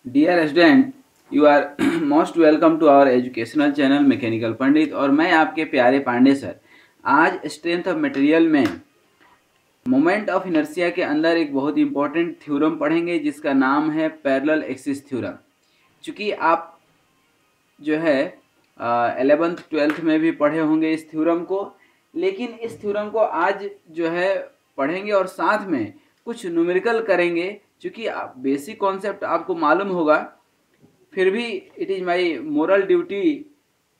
Dear student, you are most welcome to our educational channel mechanical Pandit. और मैं आपके प्यारे पांडे सर। आज स्ट्रेंथ ऑफ मटेरियल में मोमेंट ऑफ इनर्शिया के अंदर एक बहुत इंपॉर्टेंट थ्योरम पढ़ेंगे जिसका नाम है पैरेलल एक्सिस थ्योरम। चूँकि आप जो है 11th 12th में भी पढ़े होंगे इस थ्योरम को, लेकिन इस थ्योरम को आज जो है पढ़ेंगे और साथ में कुछ न्यूमेरिकल करेंगे। चूँकि बेसिक कॉन्सेप्ट आपको मालूम होगा, फिर भी it is my moral duty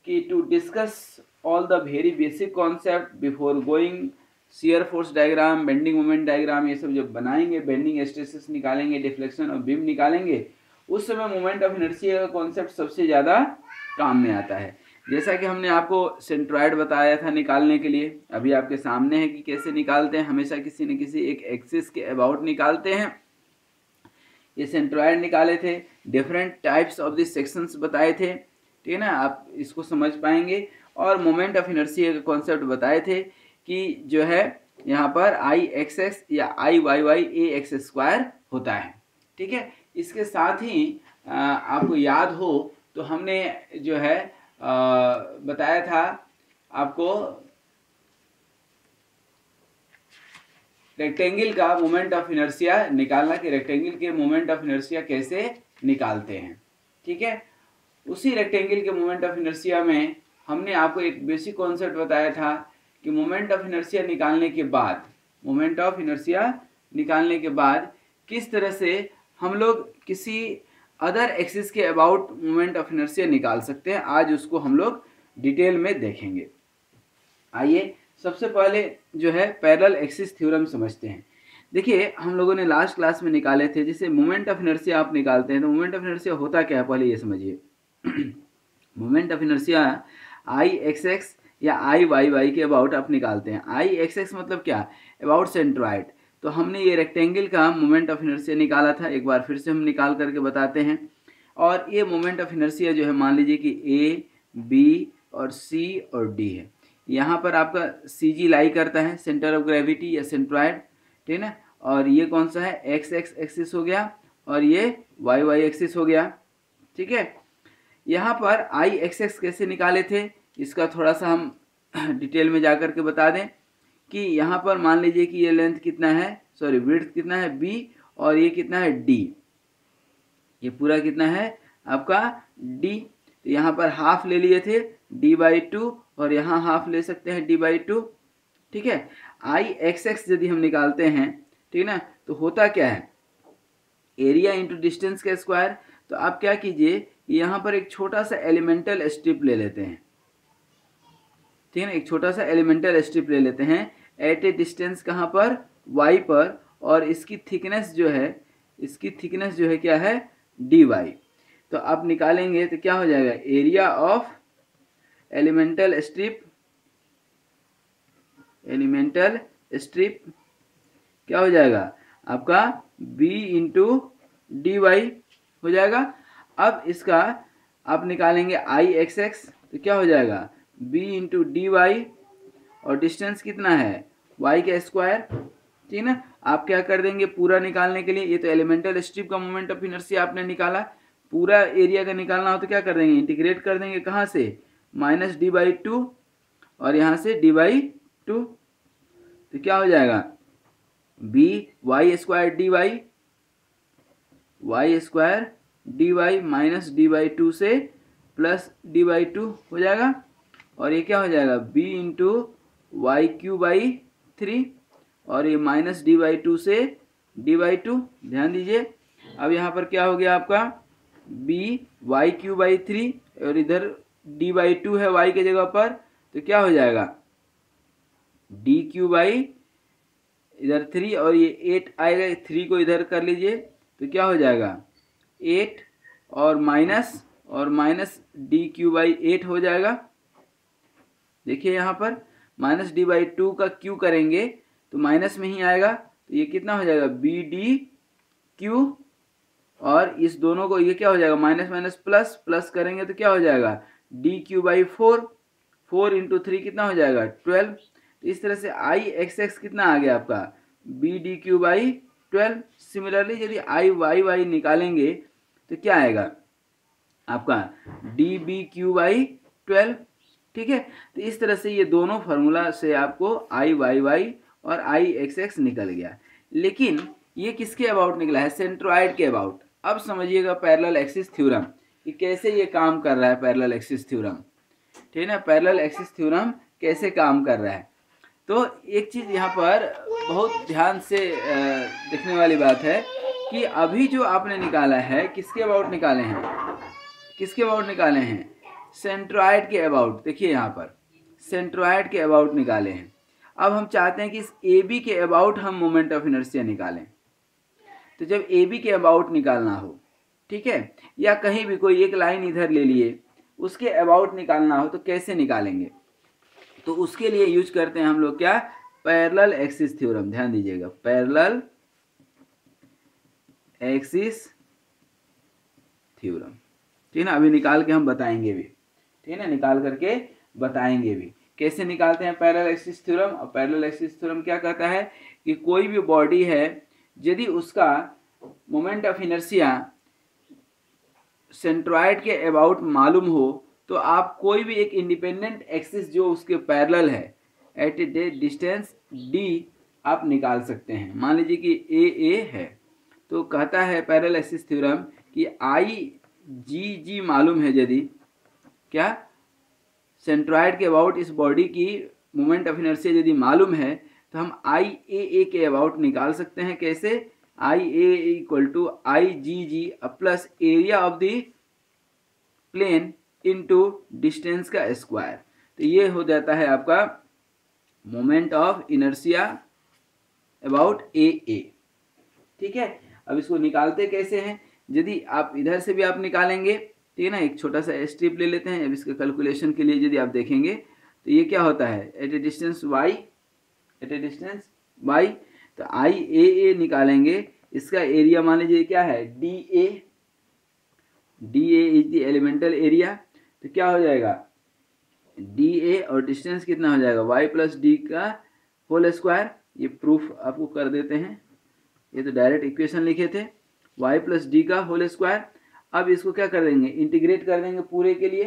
कि to discuss all the very basic concept before going shear force diagram, bending moment diagram. ये सब जब बनाएंगे, बेंडिंग स्ट्रेसेस निकालेंगे, डिफ्लेक्शन और बीम निकालेंगे, उस समय मोमेंट ऑफ इनर्शिया का कॉन्सेप्ट सबसे ज़्यादा काम में आता है। जैसा कि हमने आपको सेंट्रॉइड बताया था निकालने के लिए, अभी आपके सामने है कि कैसे निकालते हैं। हमेशा किसी न किसी एक एक्सिस के अबाउट निकालते हैं। ये सेंट्रॉइड निकाले थे, different types of this sections बताए थे, ठीक है ना। आप इसको समझ पाएंगे। और मोमेंट ऑफ इनर्शिया का कॉन्सेप्ट बताए थे कि जो है यहाँ पर आई एक्स एक्स या I Y Y A X square होता है, ठीक है। इसके साथ ही आपको याद हो तो हमने जो है बताया था आपको रेक्टेंगल का मोमेंट ऑफ इनर्शिया निकालना, कि रेक्टेंगल के मोमेंट ऑफ इनर्शिया कैसे निकालते हैं, ठीक है। उसी रेक्टेंगल के मोमेंट ऑफ इनर्शिया में हमने आपको एक बेसिक कॉन्सेप्ट बताया था कि मोमेंट ऑफ इनर्शिया निकालने के बाद किस तरह से हम लोग किसी अदर एक्सिस के अबाउट मोमेंट ऑफ इनर्शिया निकाल सकते हैं। आज उसको हम लोग डिटेल में देखेंगे। आइए सबसे पहले जो है पैरेलल एक्सिस थ्योरम समझते हैं। देखिए, हम लोगों ने लास्ट क्लास में निकाले थे, जैसे मोमेंट ऑफ इनर्शिया आप निकालते हैं तो मोमेंट ऑफ इनर्शिया होता क्या है, पहले ये समझिए। Moment of inertia I X X या आई वाई वाई के अबाउट आप निकालते हैं। आई एक्स एक्स मतलब क्या, अबाउट सेंट्रॉइड। तो हमने ये रेक्टेंगल का मोमेंट ऑफ इनर्शिया निकाला था, एक बार फिर से हम निकाल करके बताते हैं। और ये मोमेंट ऑफ इनर्शिया जो है, मान लीजिए कि ए, बी और सी और डी है। यहाँ पर आपका सी जी लाई करता है, सेंटर ऑफ ग्रेविटी या सेंट्रॉइड, ठीक है ना। और ये कौन सा है, एक्स एक्स एक्सिस हो गया और ये वाई वाई एक्सिस हो गया, ठीक है। यहाँ पर आई एक्स एक्स कैसे निकाले थे, इसका थोड़ा सा हम डिटेल में जा कर के बता दें कि यहाँ पर मान लीजिए कि ये लेंथ कितना है, सॉरी विड्थ कितना है बी, और ये कितना है डी। ये पूरा कितना है आपका डी। तो यहाँ पर हाफ ले लिए थे d/2 और यहाँ हाफ ले सकते हैं d/2, ठीक है। आई एक्स एक्स यदि हम निकालते हैं, ठीक है ना, तो होता क्या है, एरिया इंटू डिस्टेंस का स्क्वायर। तो आप क्या कीजिए, यहाँ पर एक छोटा सा एलिमेंटल स्ट्रिप ले लेते हैं, ठीक है ना। एक छोटा सा एलिमेंटल स्ट्रिप ले लेते हैं एट ए डिस्टेंस, कहाँ पर, y पर। और इसकी थिकनेस जो है क्या है, dy। तो आप निकालेंगे तो क्या हो जाएगा, एरिया ऑफ एलिमेंटल स्ट्रिप क्या हो जाएगा आपका, b इंटू dy हो जाएगा। अब इसका आप निकालेंगे आई एक्स एक्स, तो क्या हो जाएगा b इंटू डी वाई, और डिस्टेंस कितना है y का स्क्वायर, ठीक है ना। आप क्या कर देंगे पूरा निकालने के लिए, ये तो एलिमेंटल स्ट्रिप का मोमेंट ऑफ इनर्शिया आपने निकाला, पूरा एरिया का निकालना हो तो क्या कर देंगे, इंटीग्रेट कर देंगे, कहाँ से, -d/2 और यहाँ से d/2। तो क्या हो जाएगा, b y square dy minus d/2 से प्लस d/2 हो जाएगा। और ये क्या हो जाएगा, b इंटू y3/3 और ये माइनस d/2 से d/2। ध्यान दीजिए, अब यहाँ पर क्या हो गया आपका, b y3/3 और इधर d/2 है y के जगह पर, तो क्या हो जाएगा, d3 इधर 3 और ये 8 आएगा, 3 को इधर कर लीजिए, तो क्या हो जाएगा 8 और माइनस d3/8 हो जाएगा। देखिए यहाँ पर -d/2 का q करेंगे तो माइनस में ही आएगा, तो ये कितना हो जाएगा bdq, और इस दोनों को ये क्या हो जाएगा, माइनस माइनस प्लस, प्लस करेंगे तो क्या हो जाएगा dq/4, 4 इंटू 3 कितना हो जाएगा 12। तो इस तरह से आई एक्स एक्स कितना आ गया आपका bdq/12। सिमिलरली यदि आई वाई वाई निकालेंगे तो क्या आएगा आपका dB/Q/12। ठीक है, तो इस तरह से ये दोनों फार्मूला से आपको I/Y/Y और I/X/X निकल गया। लेकिन ये किसके अबाउट निकला है? सेंट्रोइड के अबाउट। अब समझिएगा पैरेलल एक्सिस थ्योरम कि कैसे ये काम कर रहा है। पैरेलल एक्सिस थ्योरम, ठीक है ना, पैरेलल एक्सिस थ्योरम कैसे काम कर रहा है। तो एक चीज़ यहाँ पर बहुत ध्यान से देखने वाली बात है कि अभी जो आपने निकाला है किसके अबाउट निकाले हैं? किसके अबाउट निकाले हैं? सेंट्रोइड के अबाउट। देखिए यहाँ पर सेंट्रोइड के अबाउट निकाले हैं। अब हम चाहते हैं कि इस ए बी के अबाउट हम मोमेंट ऑफ इनर्शिया निकालें। तो जब ए बी के अबाउट निकालना हो, ठीक है, या कहीं भी कोई एक लाइन इधर ले लिए, उसके अबाउट निकालना हो तो कैसे निकालेंगे? तो उसके लिए यूज करते हैं हम लोग क्या? Parallel axis theorem. ध्यान दीजिएगा, पैरेलल एक्सिस थ्योरम। ठीक है ना, अभी निकाल के हम बताएंगे भी। ठीक है ना, निकाल करके बताएंगे भी कैसे निकालते हैं पैरेलल एक्सिस थ्योरम। और पैरेलल एक्सिस थ्योरम क्या कहता है कि कोई भी बॉडी है, यदि उसका मोमेंट ऑफ इनर्शिया सेंट्रोइड के अबाउट मालूम हो तो आप कोई भी एक इंडिपेंडेंट एक्सिस जो उसके पैरेलल है एट ए डिस्टेंस डी आप निकाल सकते हैं। मान लीजिए कि ए है, तो कहता है पैरेलल एक्सिस थ्योरम कि आई जी जी मालूम है, यदि क्या सेंट्रोइड के अबाउट इस बॉडी की मोमेंट ऑफ इनर्शिया यदि मालूम है तो हम आई ए के अबाउट निकाल सकते हैं। कैसे? I A equal to I G G plus area of the plane into distance का स्क्वायर। तो ये हो जाता है आपका moment of inertia about A. ठीक है, अब इसको निकालते कैसे हैं? यदि आप इधर से भी आप निकालेंगे, ठीक है ना, एक छोटा सा स्ट्रिप ले लेते हैं। अब इसके कैलकुलेशन के लिए यदि आप देखेंगे तो ये क्या होता है? At a distance Y, at a distance Y, तो आई ए निकालेंगे। इसका एरिया मान लीजिए क्या है? D A is the elemental area. तो क्या हो जाएगा? डी ए और डिस्टेंस कितना हो जाएगा? वाई प्लस डी का होल स्क्वायर। ये प्रूफ आपको कर देते हैं, ये तो डायरेक्ट इक्वेशन लिखे थे, y प्लस डी का होल स्क्वायर। अब इसको क्या कर देंगे? इंटीग्रेट कर देंगे, पूरे के लिए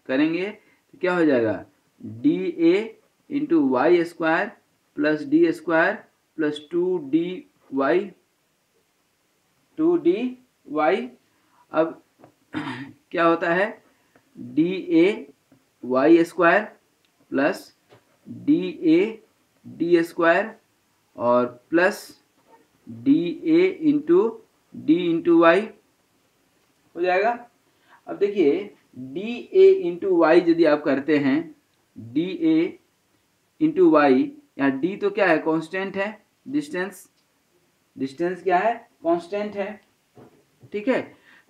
करेंगे तो क्या हो जाएगा? D A into Y square plus D square plus 2dy। अब क्या होता है? D A Y square plus D A D square और plus D A into Y हो जाएगा। अब देखिए डी ए इंटू वाई यदि आप करते हैं, डी ए इंटू वाई, यहाँ डी तो क्या है? कांस्टेंट है, डिस्टेंस क्या है? कांस्टेंट है। ठीक है,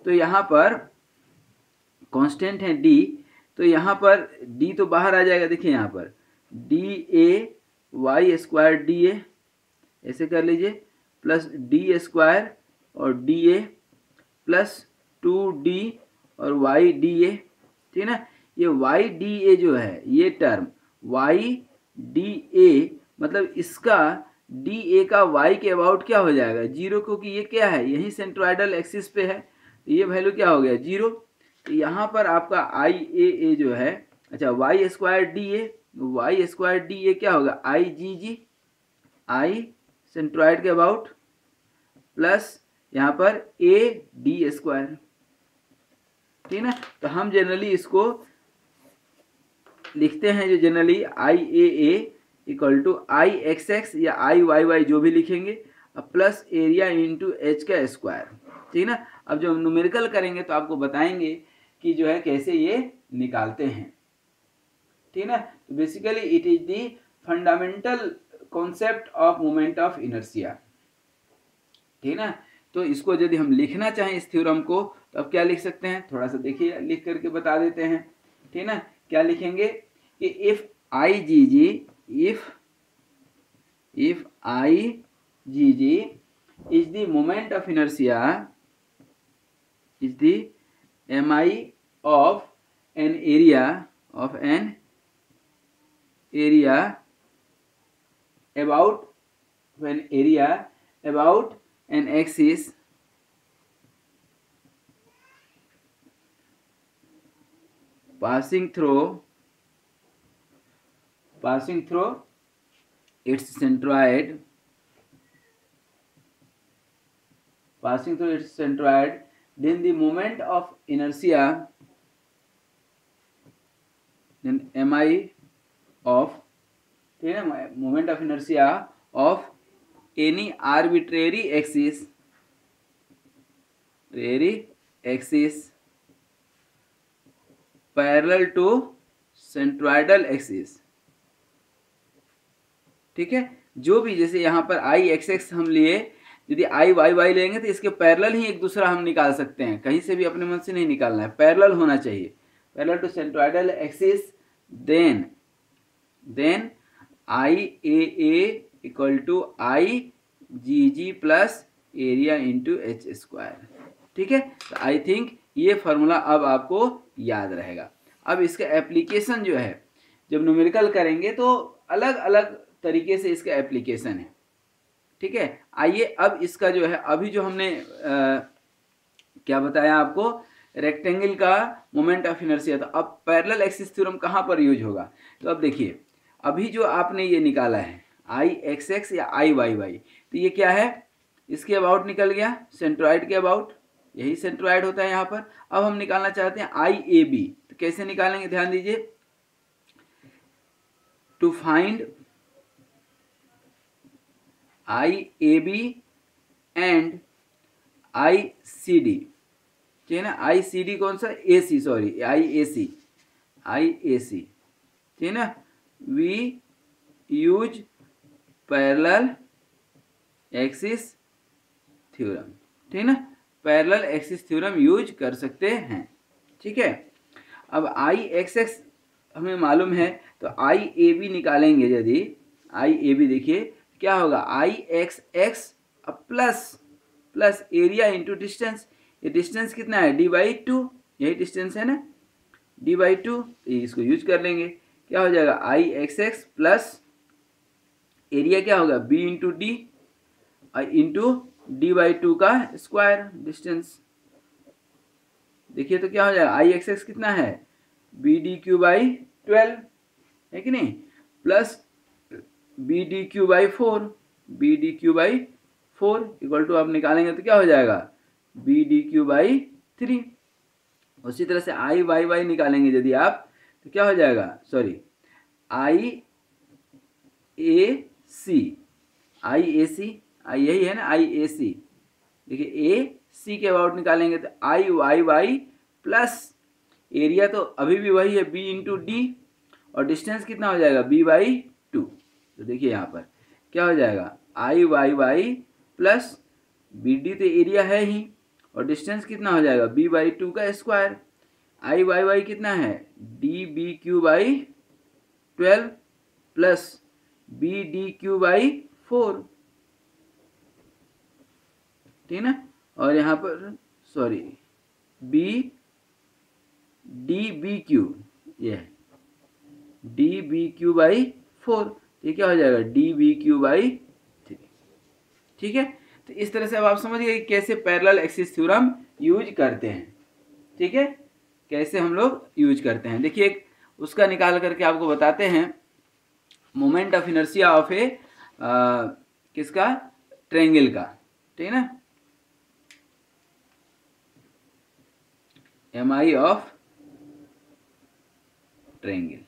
तो यहाँ पर कांस्टेंट है डी, तो यहाँ पर डी तो बाहर आ जाएगा। देखिए यहाँ पर D A Y square D A, ऐसे कर लीजिए, प्लस डी स्क्वायर और डी ए प्लस 2d और वाई डी ए। ठीक है ना, ये वाई डी ए जो है, ये टर्म वाई डी ए, मतलब इसका डी ए का वाई के अबाउट क्या हो जाएगा? 0, क्योंकि ये क्या है? यही सेंट्रोइडल एक्सिस पे है, तो ये वैल्यू क्या हो गया? 0। तो यहाँ पर आपका आई ए जो है, अच्छा वाई स्क्वायर डी ए क्या होगा? आई जी जी, आई सेंट्रोइड के अबाउट प्लस यहाँ पर ए डी स्क्वायर। ठीक है ना, तो हम जनरली इसको लिखते हैं जो generally I A equal to I X X या आई वाई वाई जो भी लिखेंगे, प्लस एरिया इंटू एच का स्क्वायर। ठीक है ना, अब जब न्यूमेरिकल करेंगे तो आपको बताएंगे कि जो है कैसे ये निकालते हैं। ठीक है ना, तो basically it is the fundamental concept of moment of inertia. ठीक है ना, तो इसको यदि हम लिखना चाहें इस थ्योरम को तो अब क्या लिख सकते हैं? थोड़ा सा देखिए, लिख करके बता देते हैं। ठीक है ना, क्या लिखेंगे कि if I G G, if I G G is the moment of inertia, is the M I of an area about an axis passing through its centroid, then the moment of inertia, then mi of, ठीक है, moment of inertia of any arbitrary axis parallel to centroidal axis, ठीक है। जो भी, जैसे यहाँ पर आई X x हम लिए, यदि आई वाई वाई लेंगे तो इसके पैरेलल ही एक दूसरा हम निकाल सकते हैं, कहीं से भी अपने मन से नहीं निकालना है, पैरेलल होना चाहिए, parallel to centroidal axis. Then I A equal to I G G plus area into H square, ठीक है। तो आई थिंक ये फॉर्मूला अब आपको याद रहेगा। अब इसका एप्लीकेशन जो है, जब न्यूमेरिकल करेंगे तो अलग अलग तरीके से इसका एप्लीकेशन है, ठीक है। आइए अब इसका जो है, अभी जो हमने क्या बताया आपको, रेक्टेंगल का मोमेंट ऑफ इनर्शिया, तो अब पैरेलल एक्सिस थ्योरम कहाँ पर यूज होगा। तो अब देखिए, अभी जो आपने ये निकाला है आई एक्स एक्स या आई वाई वाई, तो ये क्या है, इसके अबाउट निकल गया, सेंट्रॉइड के अबाउट, यही सेंट्रॉइड होता है यहाँ पर। अब हम निकालना चाहते हैं आई ए बी, तो कैसे निकालेंगे, ध्यान दीजिए। To find I A B and I C D, ठीक है ना। आई सी डी कौन सा, ए सी, सॉरी आई ए सी, ठीक है ना। We use parallel axis theorem, ठीक है ना, पैरेलल एक्सिस थ्योरम यूज कर सकते हैं, ठीक है। अब आई एक्स एक्स हमें मालूम है, तो आई ए बी निकालेंगे, यदि आई ए बी, देखिए क्या होगा, I X X plus area into distance, ये डिस्टेंस कितना है, डी बाई टू, यही डिस्टेंस है ना, डी बाई टू, तो इसको यूज कर लेंगे। क्या हो जाएगा, I X X plus area क्या होगा, B into D into D by two का स्क्वायर डिस्टेंस, देखिए तो क्या हो जाएगा, आई एक्स एक्स कितना है, बी डी क्यू बाई 12 है कि नहीं, plus B D cube by 4, equal to आप निकालेंगे तो क्या हो जाएगा, बी डी क्यू बाई 3। उसी तरह से आई वाई वाई निकालेंगे यदि आप, तो क्या हो जाएगा, सॉरी आई ए सी, आई यही है ना, आई ए सी, देखिए ए सी के अबाउट निकालेंगे तो आई वाई वाई प्लस एरिया तो अभी भी वही है, बी इंटू डी, और डिस्टेंस कितना हो जाएगा, बी बाई 2। तो देखिए यहाँ पर क्या हो जाएगा, I Y Y plus B D तो एरिया है ही, और डिस्टेंस कितना हो जाएगा, बी बाई 2 का स्क्वायर, आई वाई वाई कितना है, D B cube by 12 plus B D cube by 4, ठीक है ना। और यहाँ पर sorry B D B cube, ये डी बी क्यू बाई 4, ये क्या हो जाएगा, डी बी क्यू बाई 3, ठीक है। तो इस तरह से अब आप समझ गए कैसे पैरेलल एक्सिस थ्योरम यूज करते हैं, ठीक है, कैसे हम लोग यूज करते हैं। देखिए एक उसका निकाल करके आपको बताते हैं, मोमेंट ऑफ इनर्शिया ऑफ ए किसका, ट्रायंगल का, ठीक है ना, एम आई ऑफ ट्रायंगल,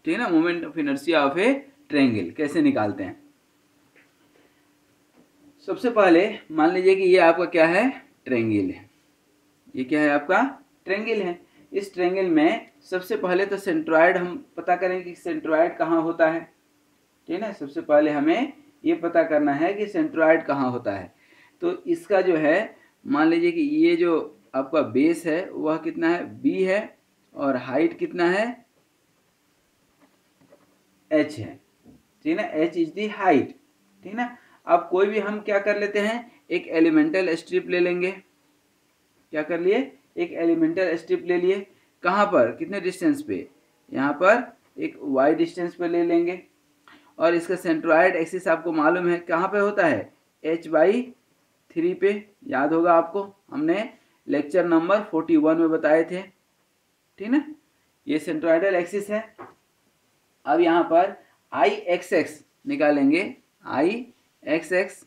ठीक है ना, moment of inertia of A triangle कैसे निकालते हैं। सबसे पहले मान लीजिए कि ये आपका क्या है, ट्रायंगल है, ये क्या है आपका, ट्रायंगल है। इस ट्रायंगल में सबसे पहले तो सेंट्रॉइड हम पता करेंगे कि सेंट्रॉइड कहाँ होता है, ठीक है ना। सबसे पहले हमें ये पता करना है कि सेंट्रॉइड कहाँ होता है। तो इसका जो है, मान लीजिए कि ये जो आपका बेस है वह कितना है, b है, और हाइट कितना है, h है, ठीक है ना, h इज दी हाइट, ठीक है ना। अब कोई भी हम क्या कर लेते हैं, एक एलिमेंटल स्ट्रिप ले लेंगे, क्या कर लिए, एक एलिमेंटल स्ट्रिप ले लिए, कहाँ पर, कितने डिस्टेंस पे, यहाँ पर एक y डिस्टेंस पे ले लेंगे, और इसका सेंट्रॉइड एक्सिस आपको मालूम है कहाँ पे होता है, h/3 पे, याद होगा आपको, हमने लेक्चर नंबर 41 में बताए थे, ठीक ना। ये सेंट्रोइडल एक्सिस है। अब यहाँ पर आई एक्स एक्स निकालेंगे, आई एक्स एक्स,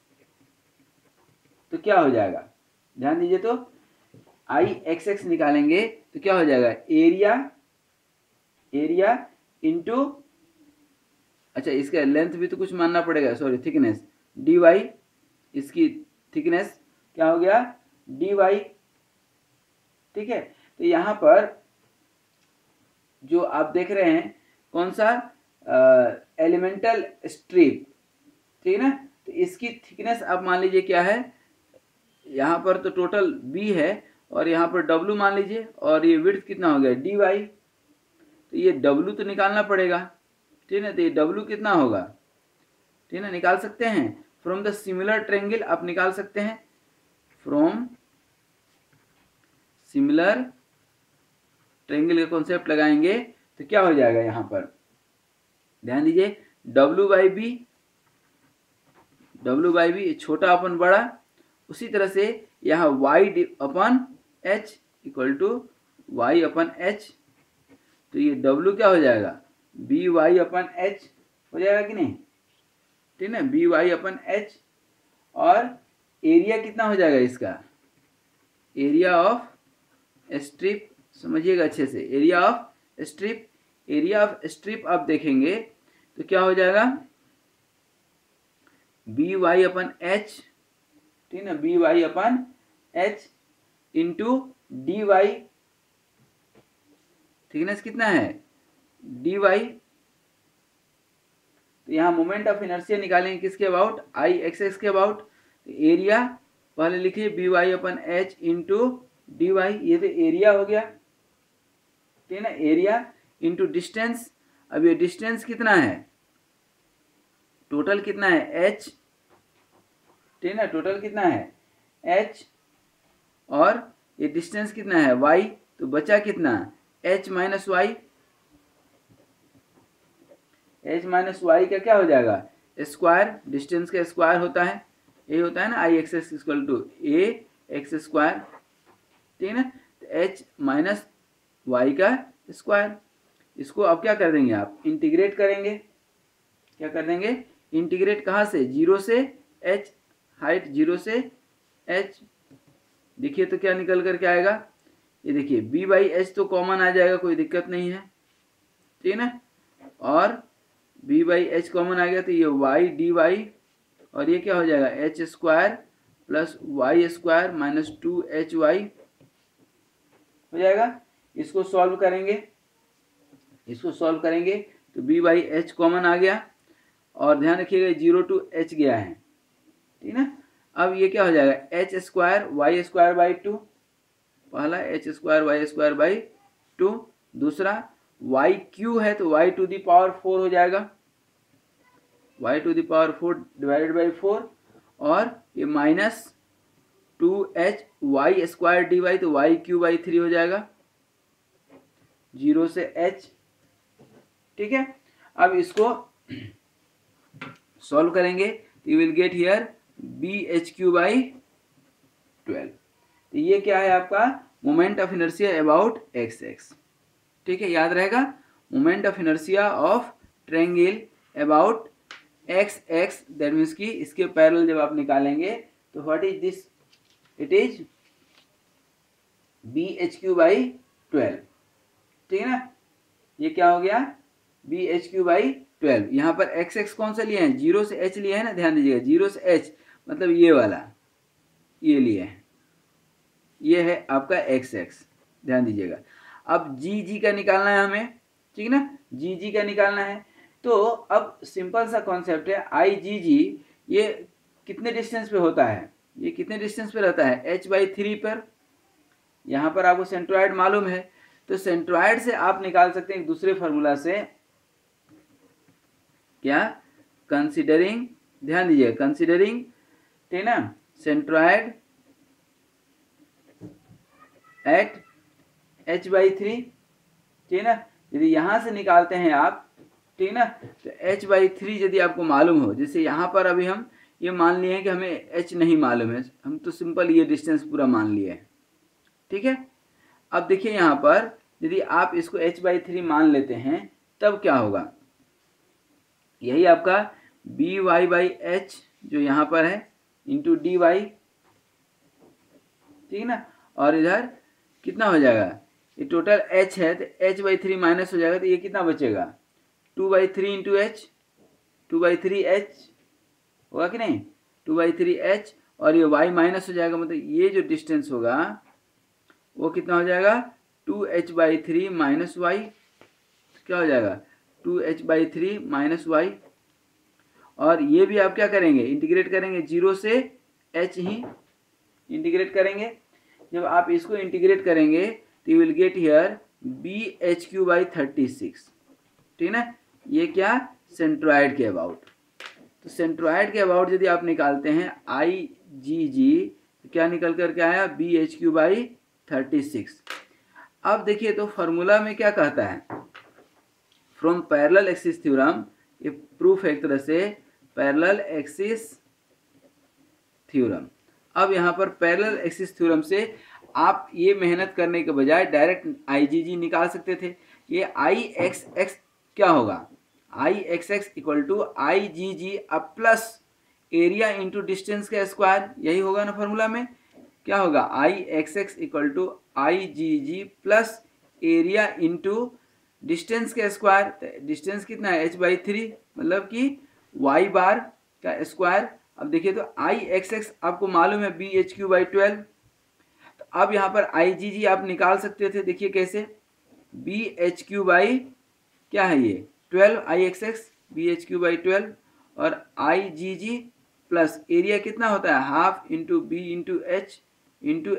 तो क्या हो जाएगा, ध्यान दीजिए। तो आई एक्स एक्स निकालेंगे तो क्या हो जाएगा, एरिया इंटू, अच्छा इसका लेंथ भी तो कुछ मानना पड़ेगा, सॉरी थिकनेस, डी वाई, इसकी थिकनेस क्या हो गया, डी वाई। ठीक है, तो यहाँ पर जो आप देख रहे हैं कौन सा, एलिमेंटल स्ट्रिप, ठीक है ना। तो इसकी थिकनेस आप मान लीजिए क्या है, यहाँ पर तो टोटल बी है और यहाँ पर डब्लू मान लीजिए, और ये विड्थ कितना हो गया, डी वाई। तो ये डब्लू तो निकालना पड़ेगा, ठीक है ना। तो ये डब्लू कितना होगा, ठीक है ना, निकाल सकते हैं फ्रॉम द सिमिलर ट्रायंगल, आप निकाल सकते हैं फ्रॉम सिमिलर ट्रायंगल का कॉन्सेप्ट लगाएंगे तो क्या हो जाएगा, यहाँ पर ध्यान दीजिए, डब्लू बाई बी छोटा अपन बड़ा, उसी तरह से यहाँ Y upon H equal to Y upon H, तो ये डब्लू क्या हो जाएगा, बी वाई अपन एच हो जाएगा कि नहीं, ठीक है ना, बी वाई अपन एच। और एरिया कितना हो जाएगा इसका, एरिया ऑफ स्ट्रिप, समझिएगा अच्छे से, एरिया ऑफ स्ट्रिप आप देखेंगे तो क्या हो जाएगा, बी वाई अपन एच, ठीक है ना, बी वाई अपन H into D Y, thickness कितना है, डी वाई। तो यहाँ मोमेंट ऑफ इनर्शिया निकालेंगे किसके अबाउट, आई एक्स एक्स के अबाउट। तो एरिया पहले लिखिए बी वाई अपन एच इंटू डी वाई, ये तो एरिया हो गया, ठीक है ना, एरिया इंटू डिस्टेंस। अब ये डिस्टेंस कितना है, टोटल कितना है, एच, ठीक है ना, टोटल कितना है एच, और ये डिस्टेंस कितना है वाई, तो बचा कितना, H minus Y, H minus Y का क्या हो जाएगा, स्क्वायर, डिस्टेंस का स्क्वायर होता है, ये होता है ना, I X X equal to A X square, ठीक है ना। तो एच माइनस वाई का स्क्वायर, इसको अब क्या कर देंगे, आप इंटीग्रेट करेंगे, क्या कर देंगे, इंटीग्रेट कहाँ से, जीरो से एच, हाइट जीरो से एच, देखिए तो क्या निकल कर के आएगा, ये देखिए बी बाई एच तो कॉमन आ जाएगा, कोई दिक्कत नहीं है, ठीक है ना, और बी बाई एच कॉमन आ गया तो ये वाई डी वाई, और ये क्या हो जाएगा, H square plus Y square minus 2hy हो जाएगा। इसको सॉल्व करेंगे तो बी बाई एच कॉमन आ गया, और ध्यान रखिएगा 0 to h गया है, ठीक ना। अब ये क्या हो जाएगा, H square Y square by 2, पहला H square Y square by 2, दूसरा वाई क्यू है तो वाई टू द पावर 4 हो जाएगा, Y to the power 4 divided by 4, और ये minus 2h Y square D Y, तो वाई क्यू बाई 3 हो जाएगा, 0 से h, ठीक है। अब इसको सॉल्व करेंगे तो you will get here B H cube by 12। तो ये क्या है आपका moment of inertia about X X, ठीक है, याद रहेगा, moment of inertia of triangle about X X, that means कि इसके पैरेलल जब आप निकालेंगे तो what is this, it is B H cube by 12, ठीक है ना। ये क्या हो गया, बी एच क्यू बाई 12। यहाँ पर एक्स एक्स कौन सा लिए हैं, 0 से h लिए है ना, ध्यान दीजिएगा 0 से h मतलब ये वाला, ये लिए है, ये है आपका एक्स एक्स, ध्यान दीजिएगा। अब जी जी का निकालना है हमें, ठीक है ना, जी जी का निकालना है। तो अब सिंपल सा कॉन्सेप्ट है, आई जी जी, ये कितने डिस्टेंस पे होता है, ये कितने डिस्टेंस पे रहता है, h/3 पर। यहाँ पर आपको सेंट्रॉइड मालूम है, तो सेंट्रॉइड से आप निकाल सकते हैं एक दूसरे फार्मूला से, क्या, कंसीडरिंग, ध्यान दीजिए कंसीडरिंग, ठीक है ना, सेंट्रॉइड एट h/3, ठीक है ना। यदि यहाँ से निकालते हैं आप, ठीक है ना, तो h/3 यदि आपको मालूम हो, जैसे यहाँ पर अभी हम ये मान लिए हैं कि हमें h नहीं मालूम है, हम तो सिंपल ये डिस्टेंस पूरा मान लिए हैं, ठीक है। अब देखिए यहाँ पर यदि आप इसको h/3 मान लेते हैं तब क्या होगा, यही आपका by/h जो यहाँ पर है इंटू dy, ठीक है ना, और इधर कितना हो जाएगा, ये टोटल h है तो h/3 माइनस हो जाएगा, तो ये कितना बचेगा 2/3 इंटू h, 2/3h होगा कि नहीं, 2/3h, और ये y माइनस हो जाएगा, मतलब ये जो डिस्टेंस होगा वो कितना हो जाएगा 2h/3 माइनस y, क्या हो जाएगा 2h/3 माइनस y, और ये भी आप क्या करेंगे इंटीग्रेट करेंगे, 0 से h ही इंटीग्रेट करेंगे। जब आप इसको इंटीग्रेट करेंगे तो you will get here bh/36, ठीक है ना, ये क्या सेंट्रॉयड के अबाउट। तो सेंट्रॉयड के अबाउट यदि आप निकालते हैं IgG तो क्या निकल करके आया bh/36। अब देखिए तो फॉर्मूला में क्या कहता है, फ्रॉम पैरेलल एक्सिस थ्योरम, ये प्रूफ है एक तरह से पैरेलल एक्सिस थ्योरम। अब यहाँ पर पैरेलल एक्सिस थ्योरम से आप ये मेहनत करने के बजाय डायरेक्ट IgG निकाल सकते थे। ये Ixx क्या होगा, Ixx इक्वल टू IgG अब प्लस एरिया इंटू डिस्टेंस का स्क्वायर, यही होगा ना फॉर्मूला में, क्या होगा Ixx equal to IgG plus area into distance का स्क्वायर। डिस्टेंस कितना है h/3, मतलब कि y बार का स्क्वायर। अब देखिए तो Ixx आपको मालूम है bhq/12, तो अब यहाँ पर IgG आप निकाल सकते थे, देखिए कैसे, bhq/ क्या है ये 12, Ixx bhq/12 और IgG प्लस एरिया कितना होता है half into b into h into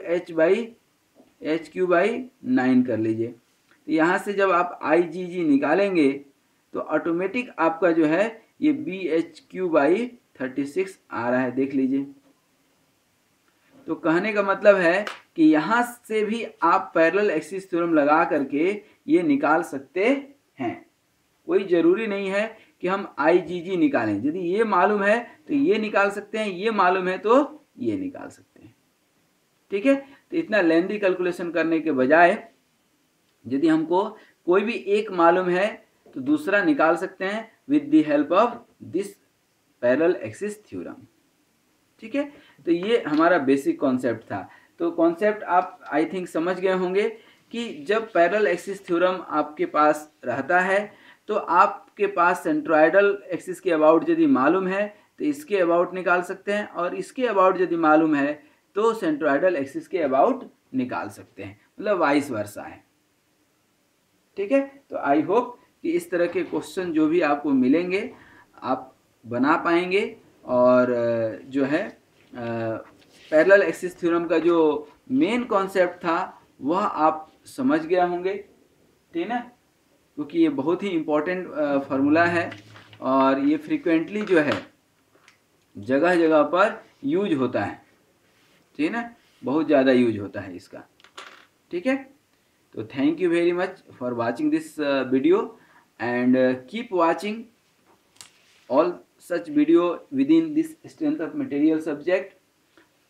h/9 कर लीजिए। तो यहाँ से जब आप IgG निकालेंगे तो ऑटोमेटिक आपका जो है ये bhq/36 आ रहा है, देख लीजिए। तो कहने का मतलब है कि यहाँ से भी आप पैरेलल एक्सिस थ्योरम लगा करके ये निकाल सकते हैं, कोई ज़रूरी नहीं है कि हम IgG निकालें। यदि ये मालूम है तो ये निकाल सकते हैं, ये मालूम है तो ये निकाल सकते हैं, ठीक है। तो इतना लेंथी कैलकुलेशन करने के बजाय यदि हमको कोई भी एक मालूम है तो दूसरा निकाल सकते हैं with the help of this parallel axis theorem, ठीक है। तो ये हमारा बेसिक कॉन्सेप्ट था। तो कॉन्सेप्ट आप आई थिंक समझ गए होंगे कि जब पैरेलल एक्सिस थ्योरम आपके पास रहता है तो आपके पास सेंट्रॉयडल एक्सिस के अबाउट यदि मालूम है तो इसके अबाउट निकाल सकते हैं, और इसके अबाउट यदि मालूम है तो सेंट्रॉयडल एक्सिस के अबाउट निकाल सकते हैं, मतलब वाइस वर्सा है, ठीक है। तो आई होप कि इस तरह के क्वेश्चन जो भी आपको मिलेंगे आप बना पाएंगे, और जो है पैरेलल एक्सिस थ्योरम का जो मेन कॉन्सेप्ट था वह आप समझ गए होंगे, ठीक है, क्योंकि ये बहुत ही इम्पोर्टेंट फार्मूला है और ये फ्रीक्वेंटली जो है जगह जगह पर यूज होता है, ठीक है ना, बहुत ज़्यादा यूज होता है इसका, ठीक है। तो thank you very much for watching this video and keep watching all such video with in this strength of material subject.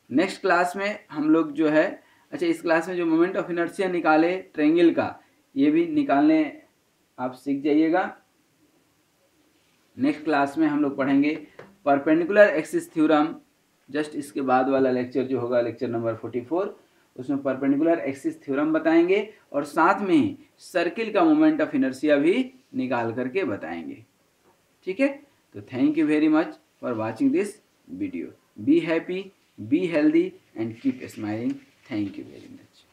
Next class में हम लोग जो है, अच्छा इस क्लास में जो मोमेंट ऑफ इनर्शिया निकाले ट्रायंगल का, ये भी निकालने आप सीख जाइएगा। नेक्स्ट क्लास में हम लोग पढ़ेंगे परपेंडिकुलर एक्सिस थ्योरम, जस्ट इसके बाद वाला लेक्चर जो होगा लेक्चर नंबर 44, उसमें परपेंडिकुलर एक्सिस थ्योरम बताएंगे और साथ में ही सर्किल का मोमेंट ऑफ इनर्शिया भी निकाल करके बताएंगे, ठीक है। तो thank you very much for watching this video. Be happy, be healthy and keep smiling. Thank you very much.